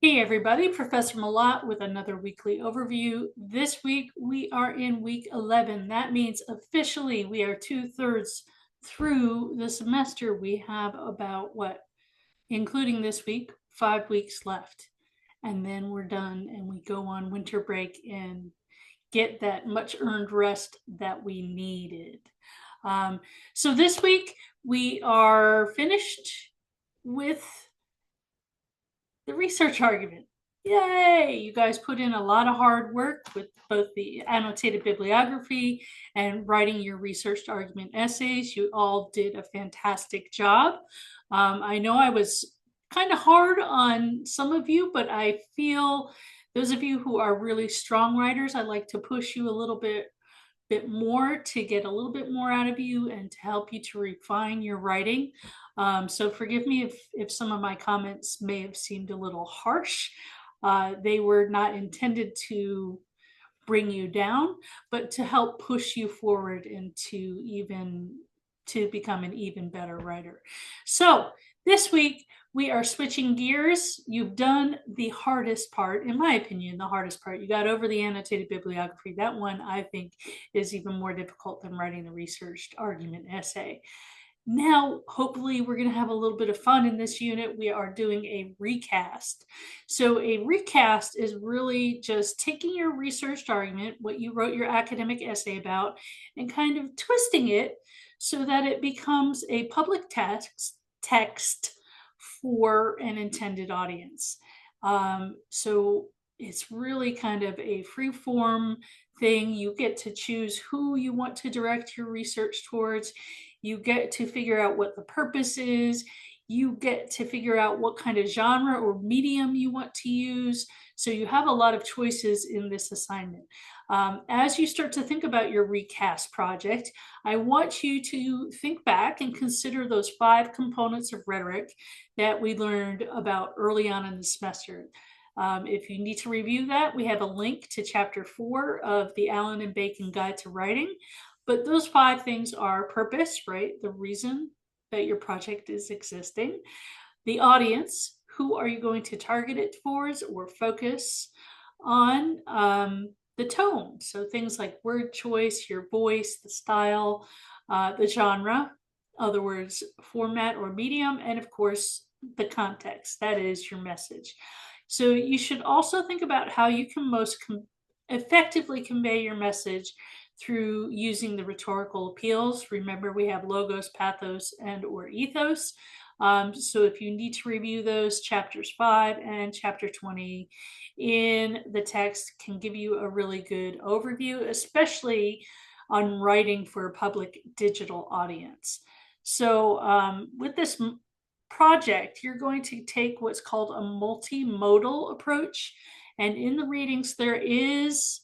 Hey everybody, Professor Malat with another weekly overview. This week we are in week 11. That means officially we are 2/3 through the semester. We have about including this week, 5 weeks left. And then we're done and we go on winter break and get that much earned rest that we needed. So this week we are finished with the research argument. Yay! You guys put in a lot of hard work with both the annotated bibliography and writing your research argument essays. You all did a fantastic job. I know I was kind of hard on some of you, but I feel those of you who are really strong writers, I like to push you a little bit more to get a little bit more out of you and to help you to refine your writing. So forgive me if some of my comments may have seemed a little harsh. They were not intended to bring you down, but to help push you forward and to become an even better writer. So this week we are switching gears. You've done the hardest part, in my opinion, the hardest part. You got over the annotated bibliography. That one I think is even more difficult than writing the researched argument essay. Now, hopefully, we're going to have a little bit of fun in this unit. We are doing a recast. So, a recast is really just taking your researched argument, what you wrote your academic essay about, and kind of twisting it so that it becomes a public text for an intended audience. So, it's really kind of a free form thing. You get to choose who you want to direct your research towards. You get to figure out what the purpose is. You get to figure out what kind of genre or medium you want to use. So you have a lot of choices in this assignment. As you start to think about your recast project, I want you to think back and consider those 5 components of rhetoric that we learned about early on in the semester. If you need to review that, we have a link to chapter 4 of the Allen and Bacon Guide to Writing. But those 5 things are purpose, right? The reason that your project is existing. The audience, who are you going to target it towards or focus on? The tone, so things like word choice, your voice, the style, the genre, other words, format or medium, and of course, the context, that is your message. So you should also think about how you can most effectively convey your message through using the rhetorical appeals. Remember, we have logos, pathos, and or ethos. So if you need to review those, chapters 5 and chapter 20 in the text can give you a really good overview, especially on writing for a public digital audience. So with this project, you're going to take what's called a multimodal approach. And in the readings, there is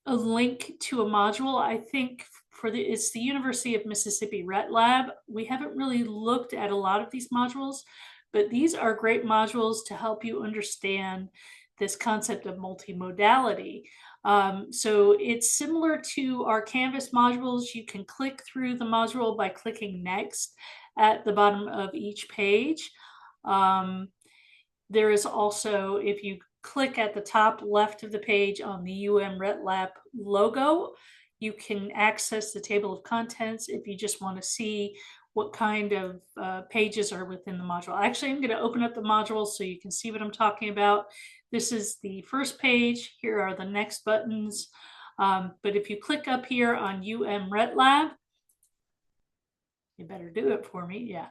a link to a module. I think it's the University of Mississippi Rhet Lab. We haven't really looked at a lot of these modules, but these are great modules to help you understand this concept of multimodality. So it's similar to our Canvas modules. You can click through the module by clicking next at the bottom of each page. There is also, if you click at the top left of the page on the Rhet Lab logo, you can access the table of contents if you just want to see what kind of pages are within the module. Actually, I'm going to open up the module so you can see what I'm talking about. This is the first page. Here are the next buttons. But if you click up here on Rhet Lab, you better do it for me, yeah.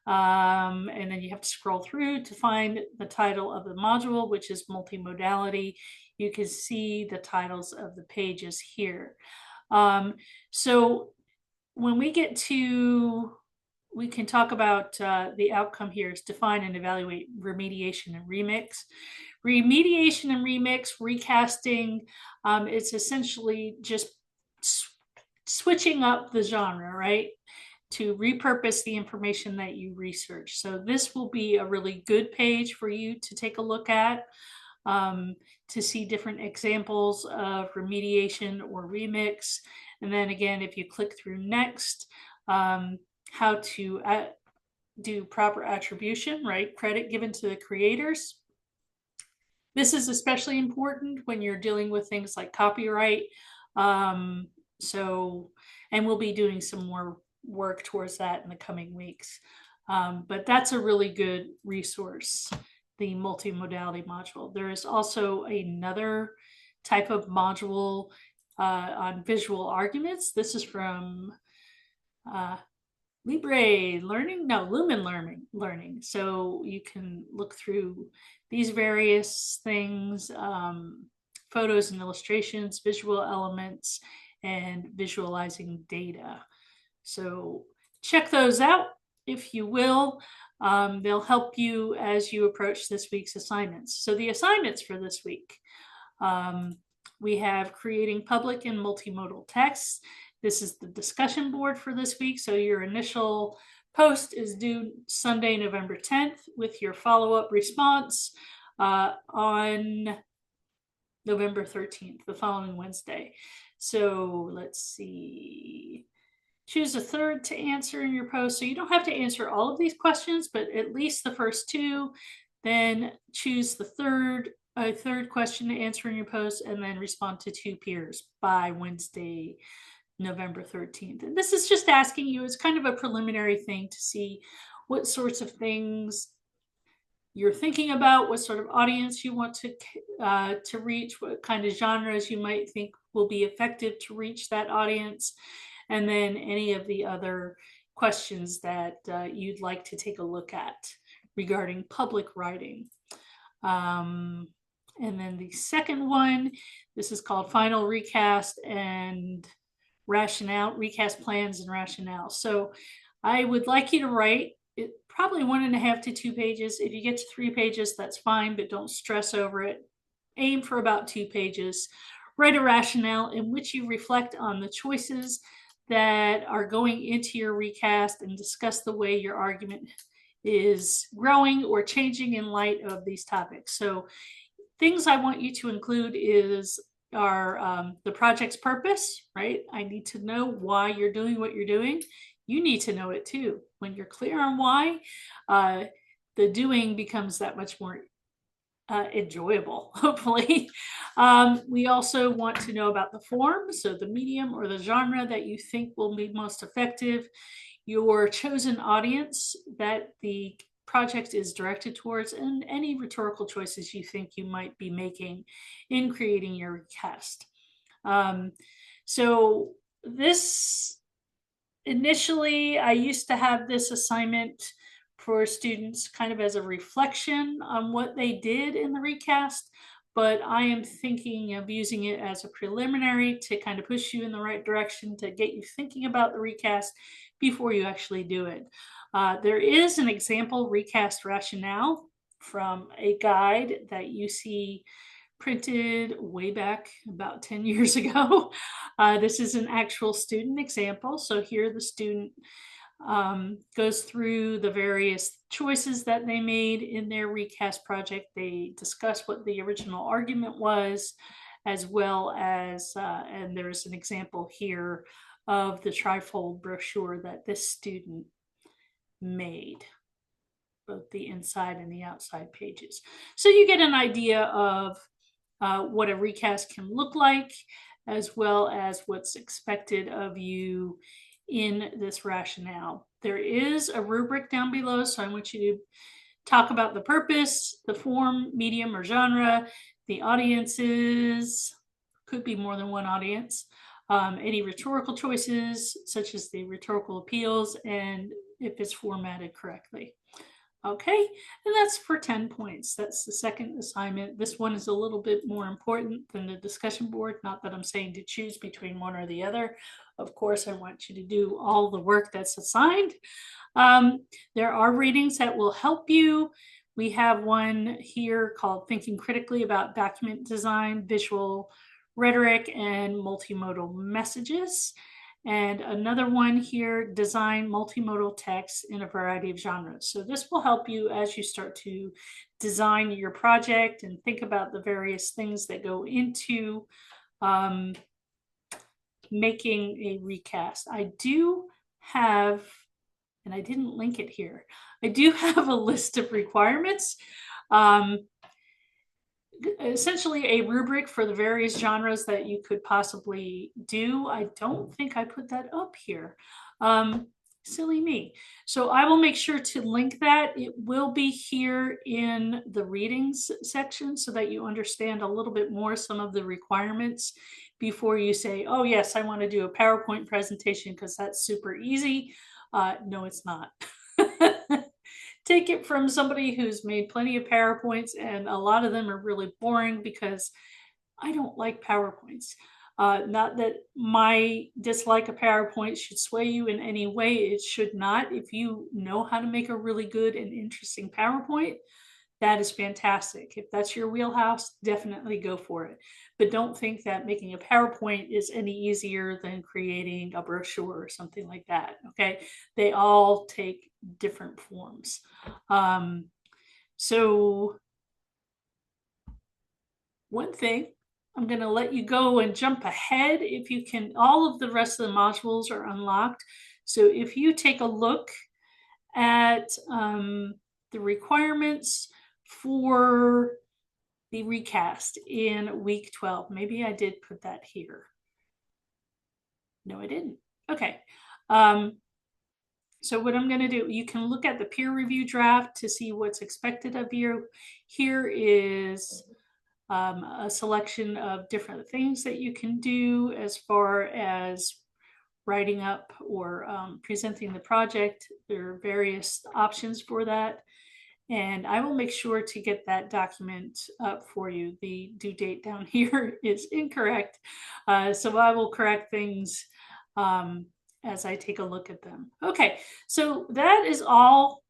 And then you have to scroll through to find the title of the module, which is multimodality. You can see the titles of the pages here. So when we get to, we can talk about the outcome here is define and evaluate remediation and remix. Remediation and remix, recasting, it's essentially just switching up the genre, right? To repurpose the information that you research. So this will be a really good page for you to take a look at, to see different examples of remediation or remix. And then again, if you click through next, how to do proper attribution, right? Credit given to the creators. This is especially important when you're dealing with things like copyright. So, and we'll be doing some more work towards that in the coming weeks. But that's a really good resource, the multimodality module. There is also another type of module on visual arguments. This is from Libre Learning, no, Lumen Learning. So you can look through these various things, photos and illustrations, visual elements, and visualizing data. So check those out if you will. They'll help you as you approach this week's assignments. So the assignments for this week, we have creating public and multimodal texts. This is the discussion board for this week. So your initial post is due Sunday, November 10th, with your follow-up response on November 13th, the following Wednesday. So let's see. Choose a third to answer in your post. So you don't have to answer all of these questions, but at least the first two. Then choose the third question to answer in your post, and then respond to 2 peers by Wednesday, November 13th. And this is just asking you, it's kind of a preliminary thing to see what sorts of things you're thinking about, what sort of audience you want to reach, what kind of genres you might think will be effective to reach that audience, and then any of the other questions that you'd like to take a look at regarding public writing. And then the second one, this is called Final Recast and Rationale, Recast Plans and Rationale. So I would like you to write probably 1.5 to 2 pages. If you get to 3 pages, that's fine, but don't stress over it. Aim for about 2 pages. Write a rationale in which you reflect on the choices that are going into your recast and discuss the way your argument is growing or changing in light of these topics. So things I want you to include are the project's purpose, right? I need to know why you're doing what you're doing. You need to know it too. When you're clear on why, the doing becomes that much more enjoyable, hopefully. We also want to know about the form, so the medium or the genre that you think will be most effective, your chosen audience that the project is directed towards, and any rhetorical choices you think you might be making in creating your recast. So this, initially, I used to have this assignment for students kind of as a reflection on what they did in the recast, but I am thinking of using it as a preliminary to kind of push you in the right direction, to get you thinking about the recast before you actually do it. There is an example recast rationale from a guide that you see printed way back about 10 years ago. This is an actual student example. So here the student goes through the various choices that they made in their recast project. They discuss what the original argument was, as well as, and there's an example here of the trifold brochure that this student made, both the inside and the outside pages. So you get an idea of what a recast can look like, as well as what's expected of you in this rationale. There is a rubric down below, so I want you to talk about the purpose, the form, medium or genre, the audiences, could be more than one audience, any rhetorical choices, such as the rhetorical appeals, and if it's formatted correctly. Okay, and that's for 10 points. That's the second assignment. This one is a little bit more important than the discussion board. Not that I'm saying to choose between one or the other. Of course, I want you to do all the work that's assigned. There are readings that will help you. We have one here called Thinking Critically About Document Design, Visual Rhetoric, and Multimodal Messages. And another one here, Design Multimodal Text in a Variety of Genres. So this will help you as you start to design your project and think about the various things that go into making a recast. I do have, and I didn't link it here, I do have a list of requirements. essentially a rubric for the various genres that you could possibly do. I don't think I put that up here. Silly me. So I will make sure to link that. It will be here in the readings section so that you understand a little bit more some of the requirements before you say, oh yes, I want to do a PowerPoint presentation because that's super easy. No, it's not. Take it from somebody who's made plenty of PowerPoints, and a lot of them are really boring because I don't like PowerPoints. Not that my dislike of PowerPoint should sway you in any way. It should not. If you know how to make a really good and interesting PowerPoint, that is fantastic. If that's your wheelhouse, definitely go for it. But don't think that making a PowerPoint is any easier than creating a brochure or something like that. Okay, they all take different forms. So one thing, I'm going to let you go and jump ahead. If you can, all of the rest of the modules are unlocked. So if you take a look at the requirements for the recast in week 12, maybe I did put that here. No, I didn't. Okay. So what I'm going to do, you can look at the peer review draft to see what's expected of you. Here is a selection of different things that you can do as far as writing up or presenting the project. There are various options for that. And I will make sure to get that document up for you. The due date down here is incorrect. So I will correct things as I take a look at them. Okay, so that is all.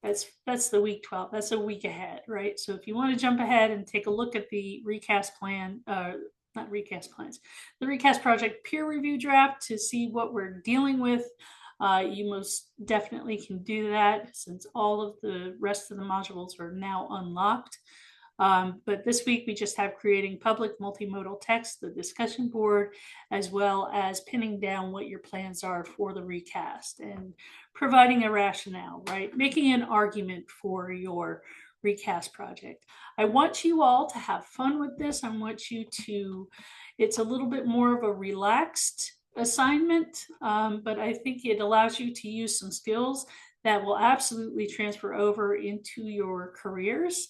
That's the week 12. That's a week ahead, right? So if you want to jump ahead and take a look at the recast plan, not recast plans, the recast project peer review draft to see what we're dealing with, you most definitely can do that since all of the rest of the modules are now unlocked. But this week we just have creating public multimodal text, the discussion board, as well as pinning down what your plans are for the recast and providing a rationale, right? Making an argument for your recast project. I want you all to have fun with this. I want you to, it's a little bit more of a relaxed assignment, but I think it allows you to use some skills that will absolutely transfer over into your careers.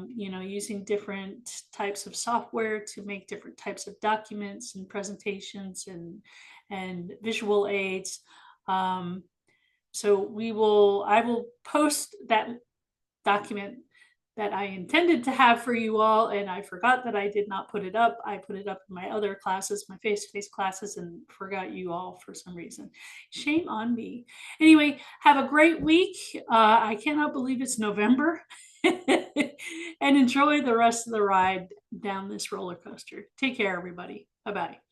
Using different types of software to make different types of documents and presentations and visual aids. So I will post that document that I intended to have for you all, and I forgot that I did not put it up. I put it up in my other classes, my face-to-face classes, and forgot you all for some reason. Shame on me. Anyway, have a great week. I cannot believe it's November. And enjoy the rest of the ride down this roller coaster. Take care, everybody. Bye-bye.